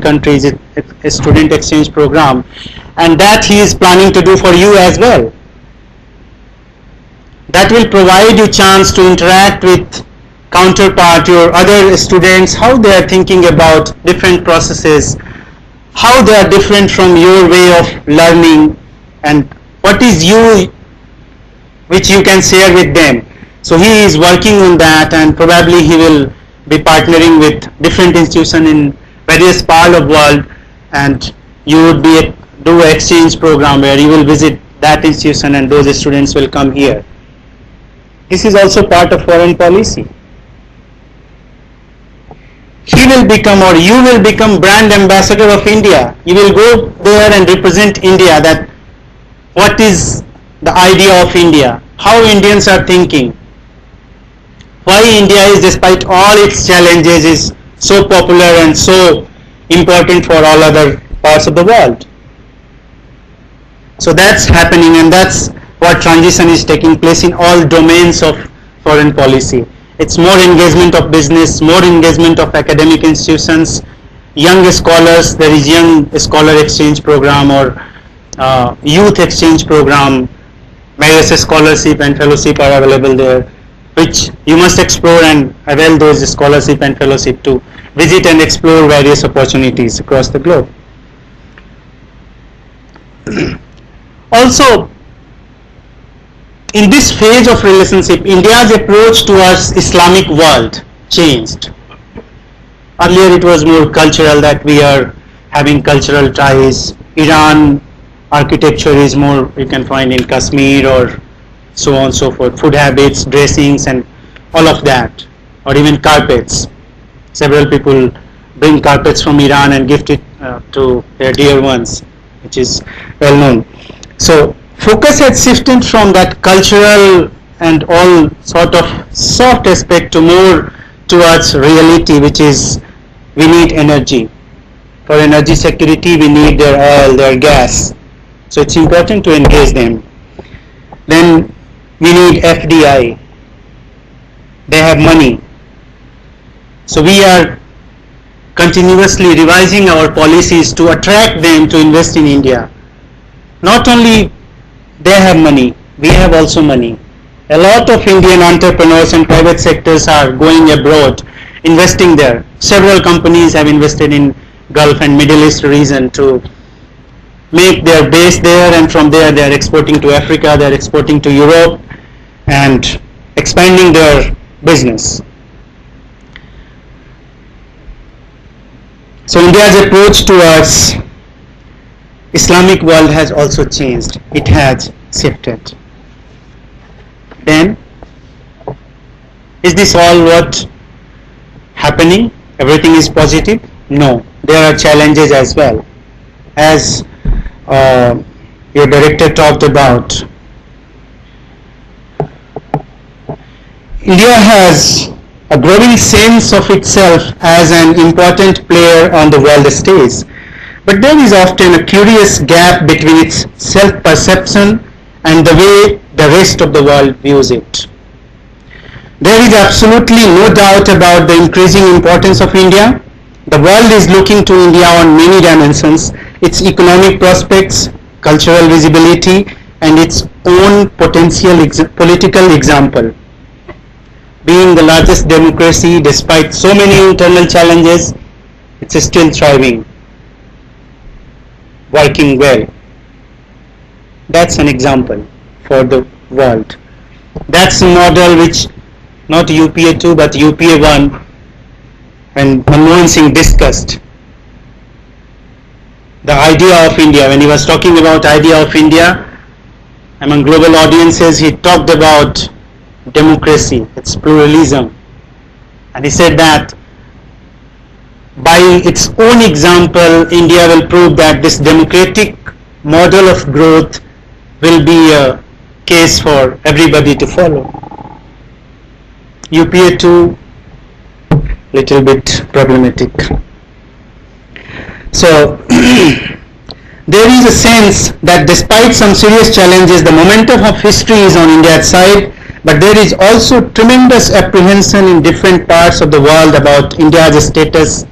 countries, a student exchange program, and that he is planning to do for you as well. That will provide you chance to interact with counterpart, your other students, how they are thinking about different processes, how they are different from your way of learning, and what is you which you can share with them. So he is working on that, and probably he will be partnering with different institutions in various parts of world, and you would do an exchange program where you will visit that institution and those students will come here. This is also part of foreign policy. He will become, or you will become, brand ambassador of India. You will go there and represent India, that what is the idea of India, how Indians are thinking, why India is, despite all its challenges, is so popular and so important for all other parts of the world. So that's happening, and that's what transition is taking place in all domains of foreign policy. It's more engagement of business, more engagement of academic institutions, young scholars. There is young scholar exchange program or youth exchange program. Various scholarship and fellowship are available there, which you must explore and avail those scholarship and fellowship to visit and explore various opportunities across the globe. Also, in this phase of relationship, India's approach towards Islamic world changed. Earlier it was more cultural, that we are having cultural ties. Iran architecture is more, you can find in Kashmir or so on and so forth. Food habits, dressings and all of that, or even carpets. Several people bring carpets from Iran and gift it to their dear ones, which is well known. So focus had shifted from that cultural and all sort of soft aspect to more towards reality, which is we need energy. For energy security, we need their oil, their gas. So it's important to engage them. Then we need FDI. They have money. So we are continuously revising our policies to attract them to invest in India. Not only they have money, we have also money. A lot of Indian entrepreneurs and private sectors are going abroad, investing there. Several companies have invested in Gulf and Middle East region to make their base there, and from there they are exporting to Africa, they are exporting to Europe and expanding their business. So India's approach towards Islamic world has also changed. It has shifted. Then, is this all what happening? Everything is positive? No, there are challenges as well. As your director talked about, India has a growing sense of itself as an important player on the world stage. But there is often a curious gap between its self-perception and the way the rest of the world views it. There is absolutely no doubt about the increasing importance of India. The world is looking to India on many dimensions: its economic prospects, cultural visibility, and its own potential political example. Being the largest democracy, despite so many internal challenges, it's still thriving, working well. That's an example for the world. That's a model which not UPA 2 but UPA 1, when Manmohan Singh discussed the idea of India, when he was talking about idea of India among global audiences, he talked about democracy, its pluralism, and he said that by its own example, India will prove that this democratic model of growth will be a case for everybody to follow. UPA 2, little bit problematic. So there is a sense that despite some serious challenges, the momentum of history is on India's side, but there is also tremendous apprehension in different parts of the world about India's status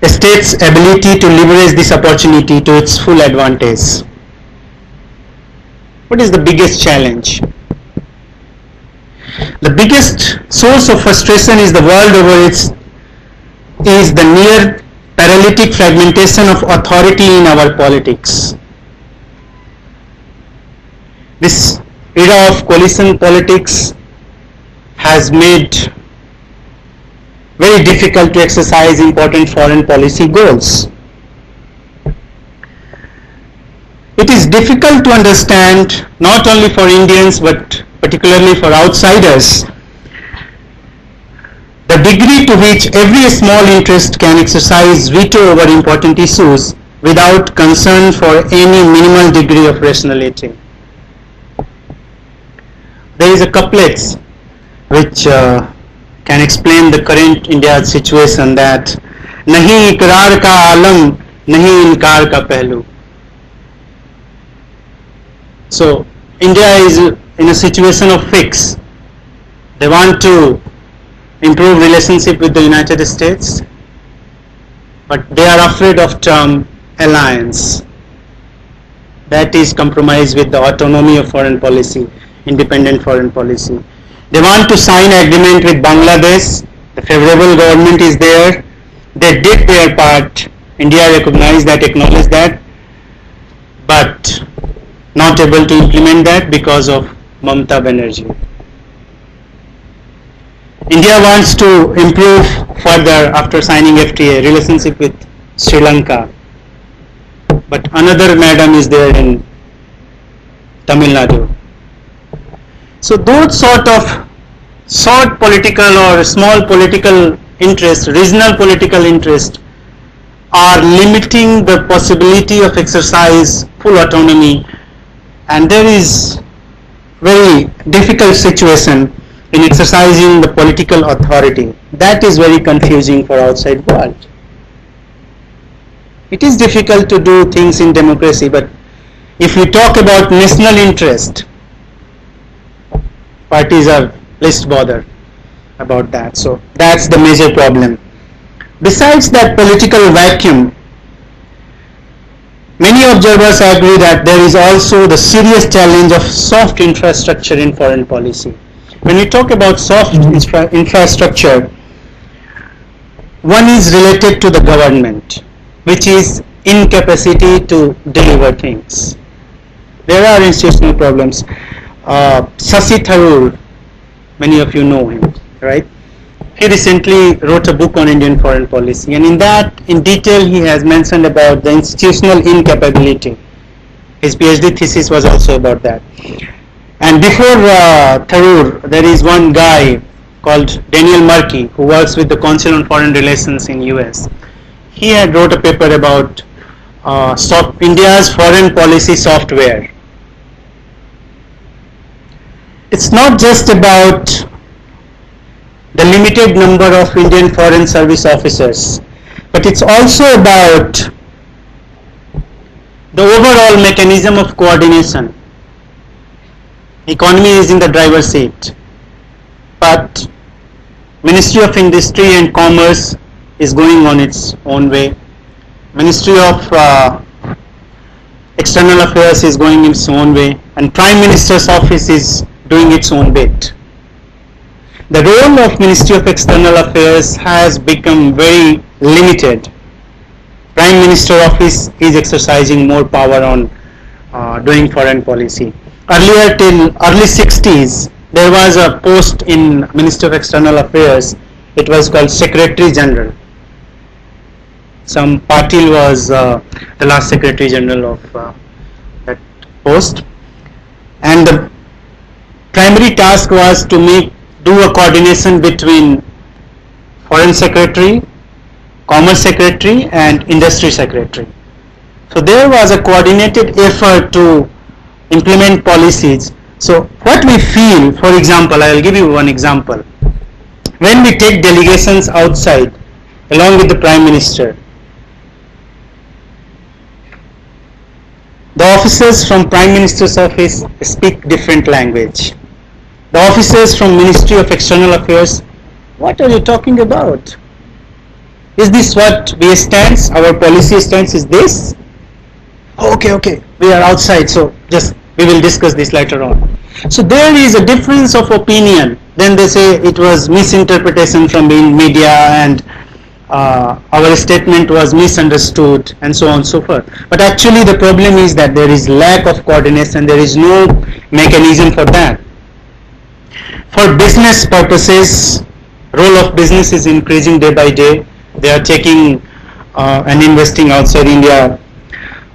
a state's ability to leverage this opportunity to its full advantage. What is the biggest challenge? The biggest source of frustration is the world over is the near paralytic fragmentation of authority in our politics. This era of coalition politics has made very difficult to exercise important foreign policy goals. It is difficult to understand, not only for Indians but particularly for outsiders, the degree to which every small interest can exercise veto over important issues without concern for any minimal degree of rationality. There is a couplet which can explain the current India situation, that nahi ikrar ka alam, nahi inkar ka pehlu. So India is in a situation of fix. They want to improve relationship with the United States, but they are afraid of term alliance. That is compromise with the autonomy of foreign policy, independent foreign policy. They want to sign agreement with Bangladesh. The favorable government is there. They did their part. India recognized that, acknowledged that, but not able to implement that because of Mamata Banerjee. India wants to improve further after signing FTA relationship with Sri Lanka, but another madam is there in Tamil Nadu. So those sort of short political or small political interest, regional political interest, are limiting the possibility of exercise full autonomy, and there is very difficult situation in exercising the political authority. That is very confusing for outside world. It is difficult to do things in democracy, but if we talk about national interest, parties are least bothered about that. So that's the major problem. Besides that political vacuum, many observers agree that there is also the serious challenge of soft infrastructure in foreign policy. When we talk about soft infrastructure, one is related to the government, which is incapacity to deliver things. There are institutional problems. Shashi Tharoor, many of you know him, right? He recently wrote a book on Indian foreign policy, and in that, in detail, he has mentioned about the institutional incapability. His PhD thesis was also about that. And before Tharoor, there is one guy called Daniel Murky, who works with the Council on Foreign Relations in US. He had wrote a paper about India's foreign policy software. It's not just about the limited number of Indian foreign service officers, but it's also about the overall mechanism of coordination. Economy is in the driver's seat, but Ministry of Industry and Commerce is going on its own way. Ministry of External Affairs is going its own way, and Prime Minister's office is doing its own bit. The role of Ministry of External Affairs has become very limited. Prime Minister office is exercising more power on doing foreign policy. Earlier, till early 60s, there was a post in Ministry of External Affairs. It was called Secretary General. Some Patil was the last Secretary General of that post, and the primary task was to do a coordination between Foreign Secretary, Commerce Secretary and Industry Secretary. So there was a coordinated effort to implement policies. So what we feel, for example, I will give you one example. When we take delegations outside along with the Prime Minister, the officers from Prime Minister's office speak different language. The officers from Ministry of External Affairs, what are you talking about? Is this what we stance? Our policy stance is this? Okay, okay, we are outside, so just we will discuss this later on. So there is a difference of opinion. Then they say it was misinterpretation from the media, and our statement was misunderstood, and so on and so forth. But actually the problem is that there is lack of coordination, there is no mechanism for that. For business purposes, role of business is increasing day by day. They are taking and investing outside India,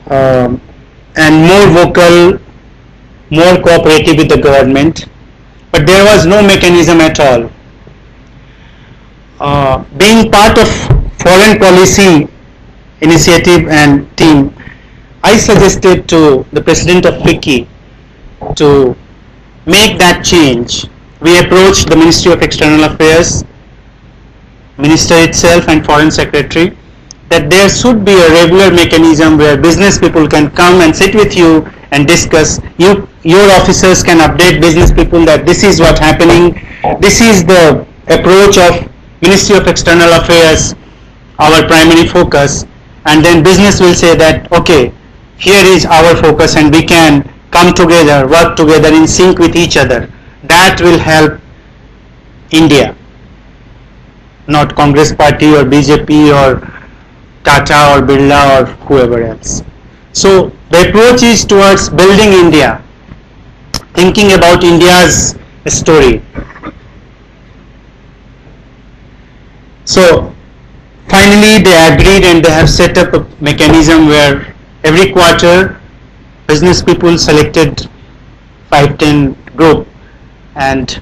and more vocal, more cooperative with the government. But there was no mechanism at all. Being part of foreign policy initiative and team, I suggested to the president of FICCI to make that change. We approached the Ministry of External Affairs, Minister itself and Foreign Secretary, that there should be a regular mechanism where business people can come and sit with you and discuss. Your officers can update business people that this is what's happening, this is the approach of Ministry of External Affairs, our primary focus, and then business will say that okay, here is our focus and we can come together, work together in sync with each other. That will help India, not Congress Party or BJP or Tata or Birla or whoever else. So the approach is towards building India, thinking about India's story. So finally they agreed and they have set up a mechanism where every quarter business people selected 5-10 group and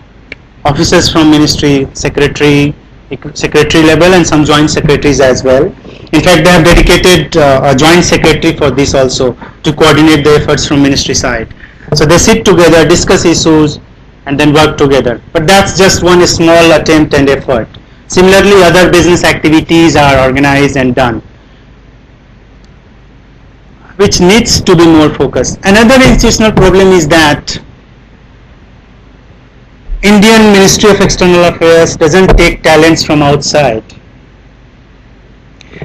officers from ministry, secretary level and some joint secretaries as well. In fact, they have dedicated a joint secretary for this also, to coordinate the efforts from ministry side. So they sit together, discuss issues and then work together. But that's just one small attempt and effort. Similarly, other business activities are organized and done, which needs to be more focused. Another institutional problem is that Indian Ministry of External Affairs doesn't take talents from outside.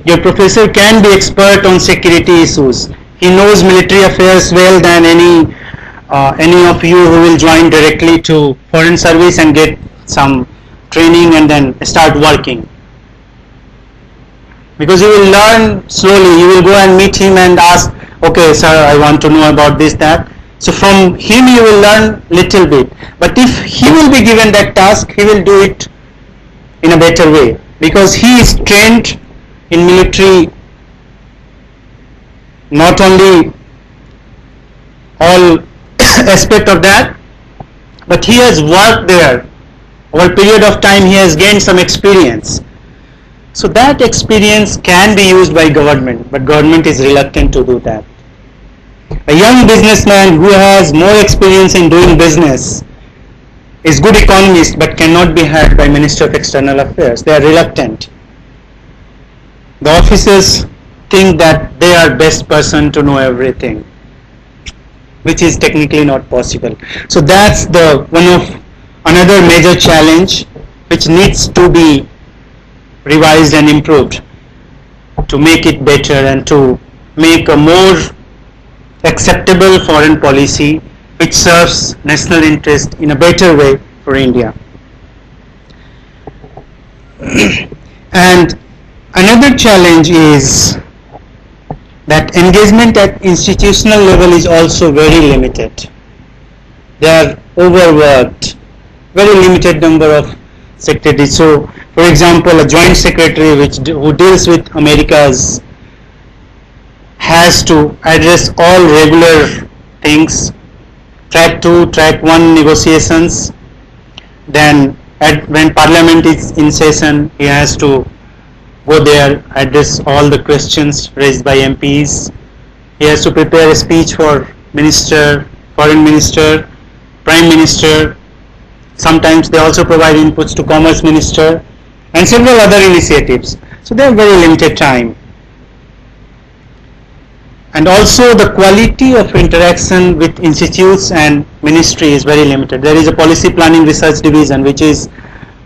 Your professor can be expert on security issues. He knows military affairs well than any of you who will join directly to foreign service and get some training and then start working. Because you will learn slowly. You will go and meet him and ask, okay sir, I want to know about this, that. So from him you will learn little bit. But if he will be given that task, he will do it in a better way, because he is trained in military, not only all aspect of that, but he has worked there over a period of time. He has gained some experience. So that experience can be used by government, but government is reluctant to do that. A young businessman who has more experience in doing business is good economist but cannot be hired by Ministry of External Affairs. They are reluctant. The officers think that they are best person to know everything, which is technically not possible. So that's the another major challenge which needs to be revised and improved to make it better and to make a more acceptable foreign policy which serves national interest in a better way for India. And another challenge is that engagement at institutional level is also very limited. They are overworked, very limited number of secretaries. So for example, a joint secretary who deals with Americas has to address all regular things, track 2, track 1 negotiations. Then when parliament is in session, he has to go there, address all the questions raised by MPs. He has to prepare a speech for minister, foreign minister, prime minister. Sometimes they also provide inputs to commerce minister and several other initiatives. So they have very limited time. And also the quality of interaction with institutes and ministry is very limited. There is a policy planning research division which is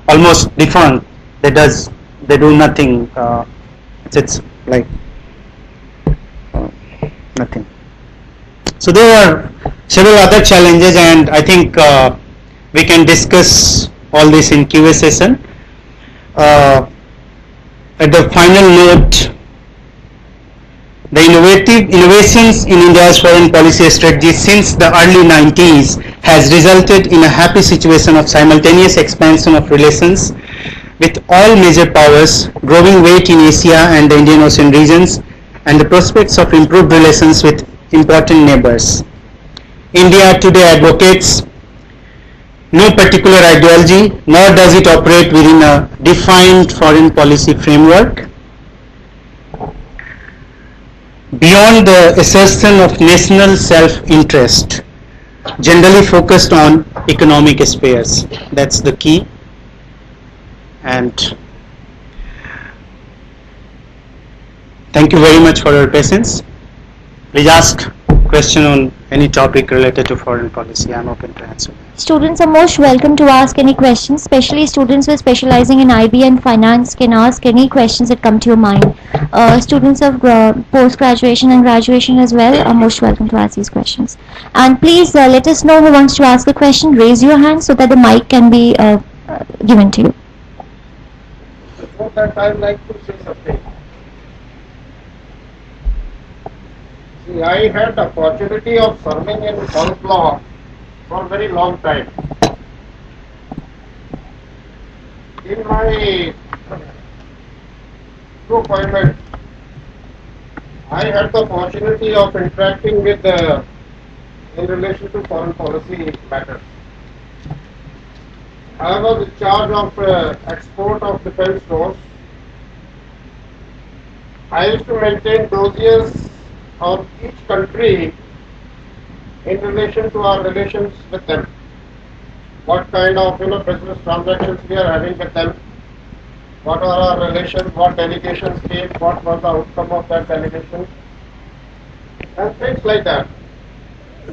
almost defunct. They do nothing It's like nothing. So there are several other challenges, and I think we can discuss all this in Q&A session. At the final note, the innovations in India's foreign policy strategy since the early 90s has resulted in a happy situation of simultaneous expansion of relations with all major powers, growing weight in Asia and the Indian Ocean regions, and the prospects of improved relations with important neighbors. India today advocates no particular ideology, nor does it operate within a defined foreign policy framework. Beyond the assertion of national self-interest, generally focused on economic spheres. That's the key. And thank you very much for your patience. Please ask question on any topic related to foreign policy. I'm open to answer. Students are most welcome to ask any questions, especially students who are specializing in IB and finance can ask any questions that come to your mind. Students of post-graduation and graduation as well are most welcome to ask these questions. And please let us know who wants to ask a question. Raise your hand so that the mic can be given to you. Before that, I would like to say something. See, I had the opportunity of serving in Gulf law for a very long time. In my appointment, I had the opportunity of interacting with in relation to foreign policy matters. I was in charge of export of defense stores. I used to maintain dossiers of each country in relation to our relations with them. What kind of business transactions we are having with them. What are our relations, what delegations came, what was the outcome of that delegation, and things like that.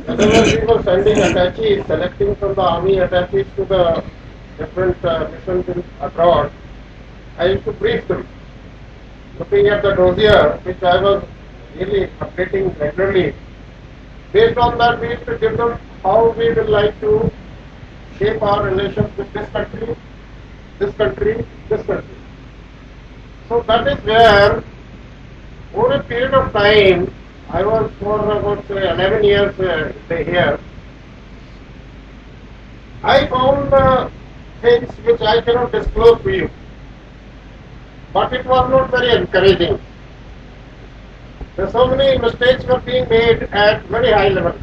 Whenever we were sending attaches, selecting from the army attaches to the different missions abroad, I used to brief them. Looking at the dossier, which I was really updating regularly, based on that we used to give them how we would like to shape our relations with this country, this country, this country. So that is where, over a period of time, I was for about 11 years here, I found things which I cannot disclose to you, but it was not very encouraging. So many mistakes were being made at very high level.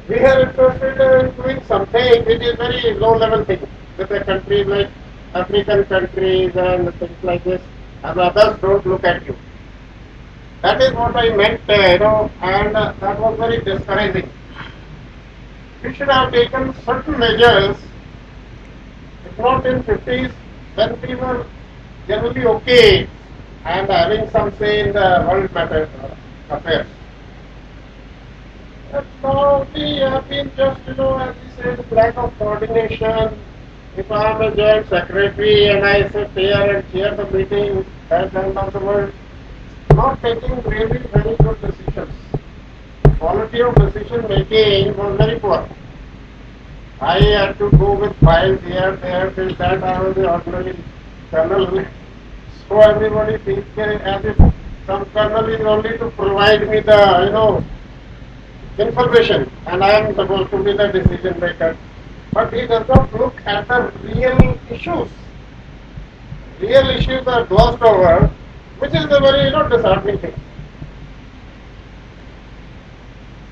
We are interested in doing something which is very low level thing with a country like African countries and things like this, and others don't look at you. That is what I meant, and that was very discouraging. We should have taken certain measures, if not in 50s, when we were generally okay and having some say in the world matters affairs. But now we have been just, as we said, lack of coordination. If I am a joint secretary and I sit here and chair the meeting at the end of the world, not taking really very good decisions. Quality of decision making was very poor. I had to go with files here, there, till that I was the ordinary colonel. So everybody thinks as if some colonel is only to provide me the, information, and I am supposed to be the decision maker. But he does not look at the real issues. Real issues are glossed over, which is a very disheartening thing.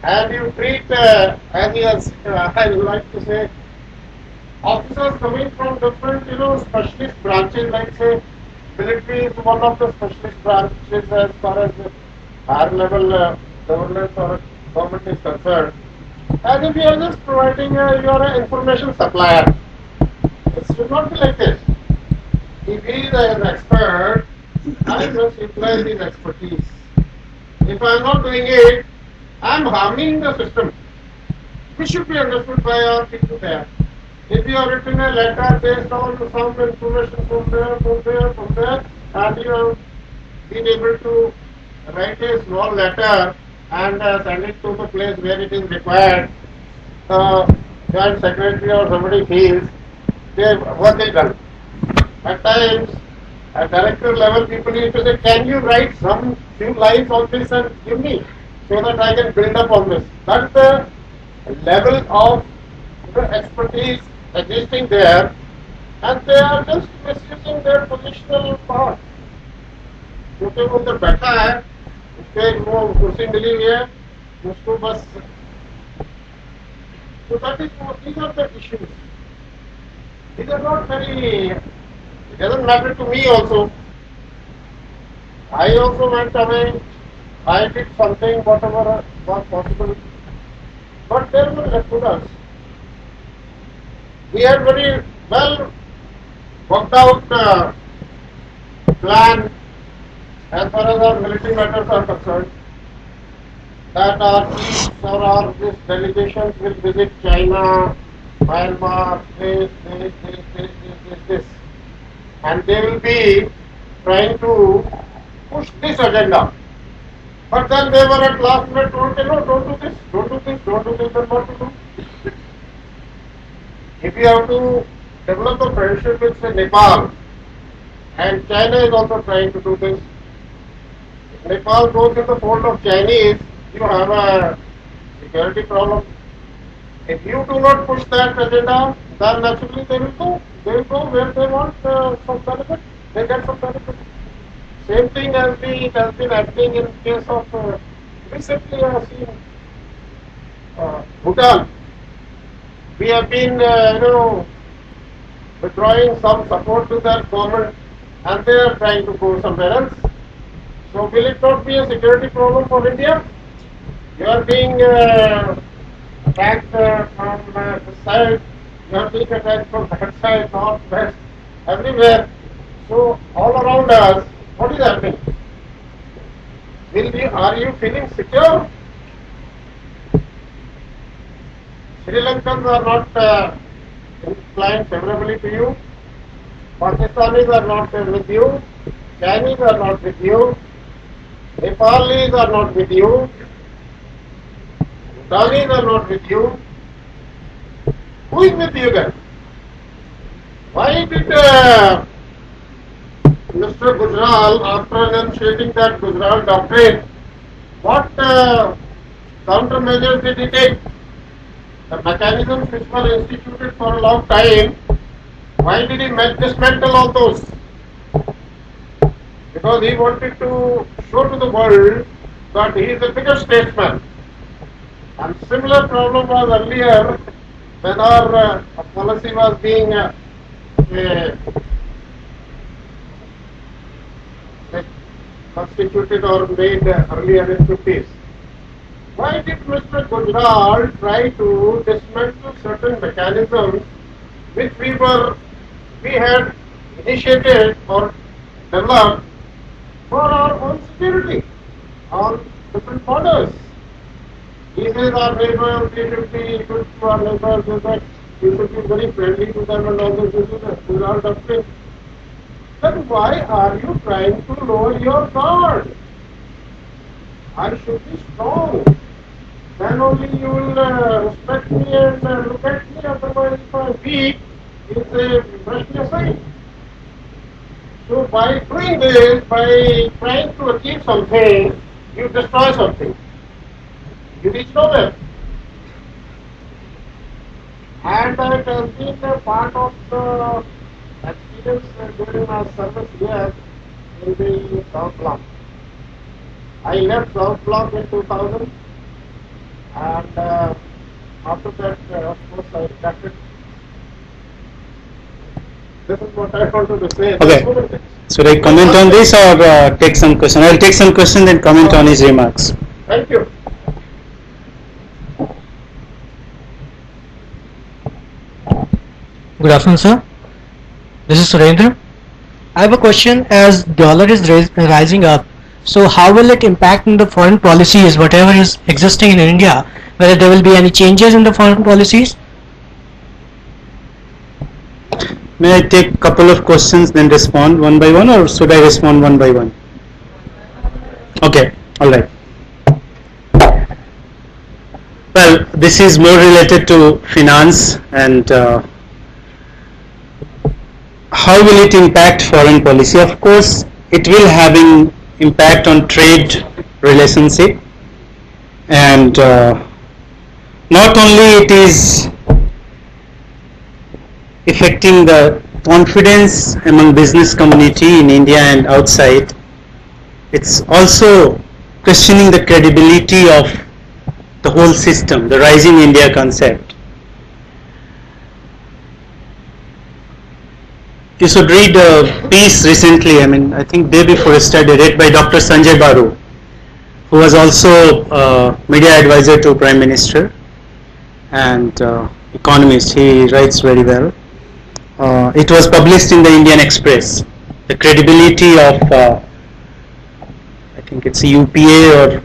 And you treat, as I like to say, officers coming from different, specialist branches, like say, military is one of the specialist branches as far as higher level governance or government is concerned. As if you are just providing you are an information supplier. It should not be like this. If he is an expert, I must utilize his expertise. If I am not doing it, I am harming the system. This should be understood by our people there. If you have written a letter based on some information from there, and you have been able to write a small letter and send it to the place where it is required. The joint secretary or somebody feels their work is done. At times, at director level, people need to say, can you write some few lines on this and give me so that I can build up on this. That's the level of expertise existing there, and they are just misusing their positional power. क्योंकि वो उधर बैठा है, उसके वो कुर्सी मिली हुई है, उसको बस so that is these are the issues. These are not very. It doesn't matter to me also. I also went away. I did something, whatever was possible. But there were recruiters. We had very well worked out plan as far as our military matters are concerned. That our chiefs or our this delegations will visit China, Myanmar, this. And they will be trying to push this agenda. But then they were at last minute told, no, don't do this, don't do this, don't do this, then what to do? If you have to develop a friendship with say, Nepal, and China is also trying to do this. If Nepal goes in the fold of Chinese, you have a security problem. If you do not push that agenda, then naturally they will go. They will go where they want some benefit. They get some benefit. Same thing has been happening in case of recently I have seen Bhutan. We have been withdrawing some support to that government, and they are trying to go somewhere else. So will it not be a security problem for India? You are being attacked from this side, you are being attacked from that side, north, west, everywhere. So all around us, what is happening? Are you feeling secure? Sri Lankans are not inclined favorably to you. Pakistanis are not with you. Chinese are not with you. Nepalis are not with you. Bhutanis are not with you. Who is with you then? Why did Mr. Gujral, after enunciating that Gujral doctrine, what countermeasures did he take? The mechanisms which were instituted for a long time, why did he dismantle all those? Because he wanted to show to the world that he is a bigger statesman. And similar problem was earlier when our policy was being constituted or made earlier in 50s. Why did Mr. Gujral try to dismantle certain mechanisms which we had initiated or developed for our own security on different borders? He says our neighbors, we should be good to our neighbors, so that we should be very friendly to them and all this. This is a Gujral doctrine. Then why are you trying to lower your guard? I should be strong. Then only you will respect me and look at me. Otherwise, if I am weak, you say, brush me aside. So by doing this, by trying to achieve something, you destroy something. You reach nowhere. And it has been a part of the experience during my service here in the South Block. I left South Block in 2000, and after that, of course, I started. This is what I wanted to say. Okay. Should I comment on this or take some question? I'll take some question and comment on his remarks. Thank you. Good afternoon, sir. This is Surendra. I have a question. As dollar is rising up, so how will it impact in the foreign policies, whatever is existing in India, whether there will be any changes in the foreign policies? May I take couple of questions then respond one by one, or should I respond one by one? Okay, all right. Well, this is more related to finance and how will it impact foreign policy? Of course, it will having impact on trade relationship, and not only it is affecting the confidence among business community in India and outside, it's also questioning the credibility of the whole system, the Rising India concept. You should read a piece recently, I think day before yesterday, read by Dr. Sanjay Baru, who was also media advisor to Prime Minister and economist. He writes very well. It was published in the Indian Express. The credibility of, I think it's UPA or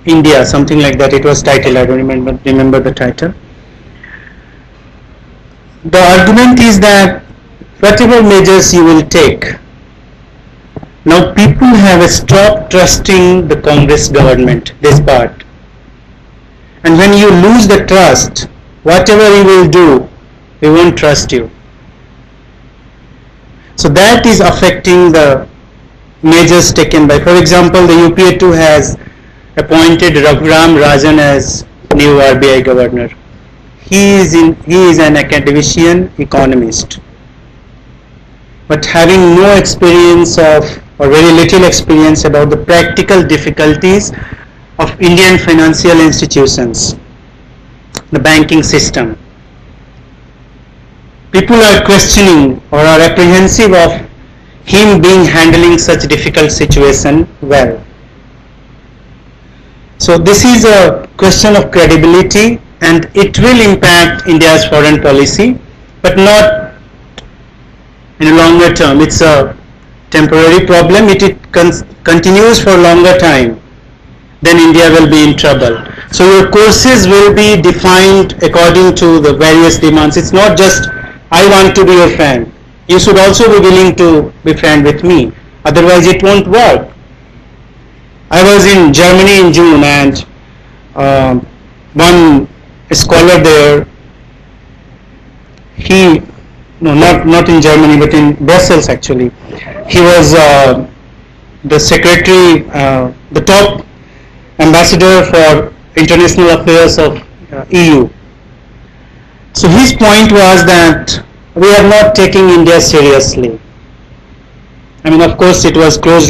India, something like that. It was titled. I don't remember the title. The argument is that whatever measures you will take, now people have stopped trusting the Congress government, this part. And when you lose the trust, whatever you will do, they won't trust you. So that is affecting the measures taken by, for example, the UPA2 has appointed Raghuram Rajan as new RBI governor. He is an academician economist, but having no experience of, or very little experience about the practical difficulties of Indian financial institutions, the banking system. People are questioning or are apprehensive of him being handling such difficult situation well. So this is a question of credibility, and it will impact India's foreign policy, but not in a longer term. It's a temporary problem. It continues for a longer time, then India will be in trouble. So your courses will be defined according to the various demands. It's not just I want to be your friend. You should also be willing to be friend with me. Otherwise it won't work. I was in Germany in June, and one scholar there, not in Germany but in Brussels actually, he was the secretary, the top ambassador for international affairs of EU. So his point was that we are not taking India seriously. Of course it was closed